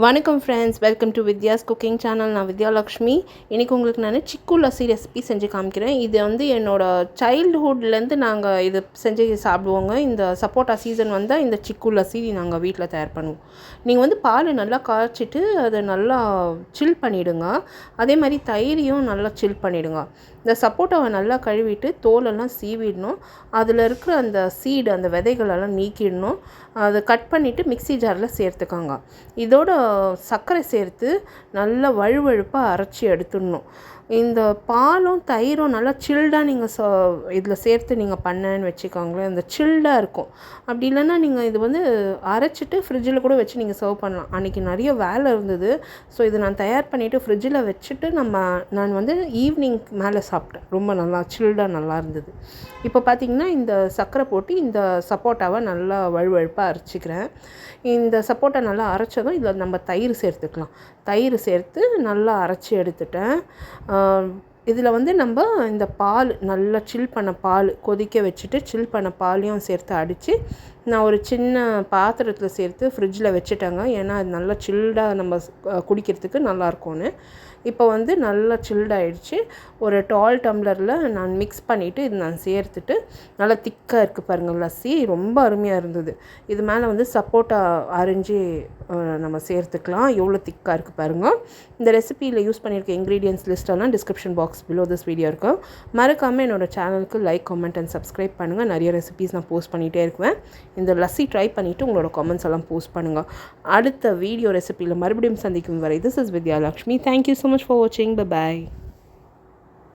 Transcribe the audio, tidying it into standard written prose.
வணக்கம் friends, welcome to Vidya's cooking channel. நான் வித்யாலக்ஷ்மி. இன்றைக்கி உங்களுக்கு நான் சிக்கு லஸ்ஸி ரெசிபி செஞ்சு காமிக்கிறேன். இது வந்து என்னோடய சைல்டுஹுட்லேருந்து நாங்கள் இது செஞ்சு சாப்பிடுவோங்க. இந்த சப்போட்டா சீசன் வந்தால் இந்த சிக்கு லஸ்ஸி நாங்கள் வீட்டில் தயார் பண்ணுவோம். நீங்கள் வந்து பால் நல்லா காய்ச்சிட்டு அதை நல்லா சில் பண்ணிவிடுங்க. அதே மாதிரி தயிரையும் நல்லா சில் பண்ணிவிடுங்க. இந்த சப்போட்டாவை நல்லா கழுவிட்டு தோலெல்லாம் சீவிடணும். அதில் இருக்கிற அந்த சீடு, அந்த விதைகளெல்லாம் நீக்கிடணும். அதை கட் பண்ணிவிட்டு மிக்ஸி ஜாரில் சேர்த்துக்காங்க. இதோட சர்க்கரை சேர்த்து நல்லா வழுவழுப்பாக அரைச்சி எடுத்துடணும். இந்த பாலும் தயிரும் நல்லா சில்டாக நீங்கள் இதில் சேர்த்து நீங்கள் பண்ணேன்னு வச்சுக்கோங்களேன், இந்த சில்டாக இருக்கும். அப்படி இல்லைன்னா நீங்கள் இது வந்து அரைச்சிட்டு ஃப்ரிட்ஜில் கூட வச்சு நீங்கள் சர்வ் பண்ணலாம். அன்றைக்கி நிறைய வேலை இருந்தது. ஸோ இதை நான் தயார் பண்ணிவிட்டு ஃப்ரிட்ஜில் வச்சுட்டு நான் வந்து ஈவினிங் மேலே சாப்பிட்டேன். ரொம்ப நல்லா சில்டாக நல்லா இருந்தது. இப்போ பார்த்திங்கன்னா இந்த சர்க்கரை போட்டு இந்த சப்போட்டாவை நல்லா வழுவழுப்பாக அரைச்சிக்கிறேன். இந்த சப்போட்டா நல்லா அரைச்சதும் இதில் நம்ம தயிர் சேர்த்துக்கலாம். தயிர் சேர்த்து நல்லா அரைச்சி எடுத்துட்டேன். இதில் வந்து நம்ம இந்த பால் நல்லா சில் பண்ண பால் கொதிக்க வச்சுட்டு சில் பண்ண பாலையும் சேர்த்து அடித்து நான் ஒரு சின்ன பாத்திரத்தில் சேர்த்து ஃப்ரிட்ஜில் வச்சுட்டேங்க. ஏன்னா அது நல்லா சில்டாக நம்ம குடிக்கிறதுக்கு நல்லாயிருக்கும்னு. இப்போ வந்து நல்லா சில்டாகிடுச்சு. ஒரு டால் டம்ளரில் நான் மிக்ஸ் பண்ணிவிட்டு இது நான் சேர்த்துட்டு நல்லா திக்காக இருக்குது பாருங்கள் லஸ்ஸி. ரொம்ப அருமையாக இருந்தது. இது மேலே வந்து சப்போட்டா அரிஞ்சு நம்ம சேர்த்துக்கலாம். எவ்வளோ திக்காக இருக்குது பாருங்கள். இந்த ரெசிபியில் யூஸ் பண்ணியிருக்க இன்க்ரீடியன்ஸ் லிஸ்ட்டெல்லாம் description box below this video இருக்கும். மறக்காமல் என்னோடய சேனலுக்கு லைக், கமெண்ட் அண்ட் சப்ஸ்கிரைப் பண்ணுங்கள். நிறைய ரெசிபிஸ் நான் போஸ்ட் பண்ணிகிட்டே இருக்குவேன். இந்த லஸ்ஸி ட்ரை பண்ணிவிட்டு உங்களோட கமெண்ட்ஸ் எல்லாம் போஸ்ட் பண்ணுங்கள். அடுத்த வீடியோ ரெசிபியில் மறுபடியும் சந்திக்கும் வரை, this is Vidyalakshmi. Thank you so much for வாட்சிங். பை.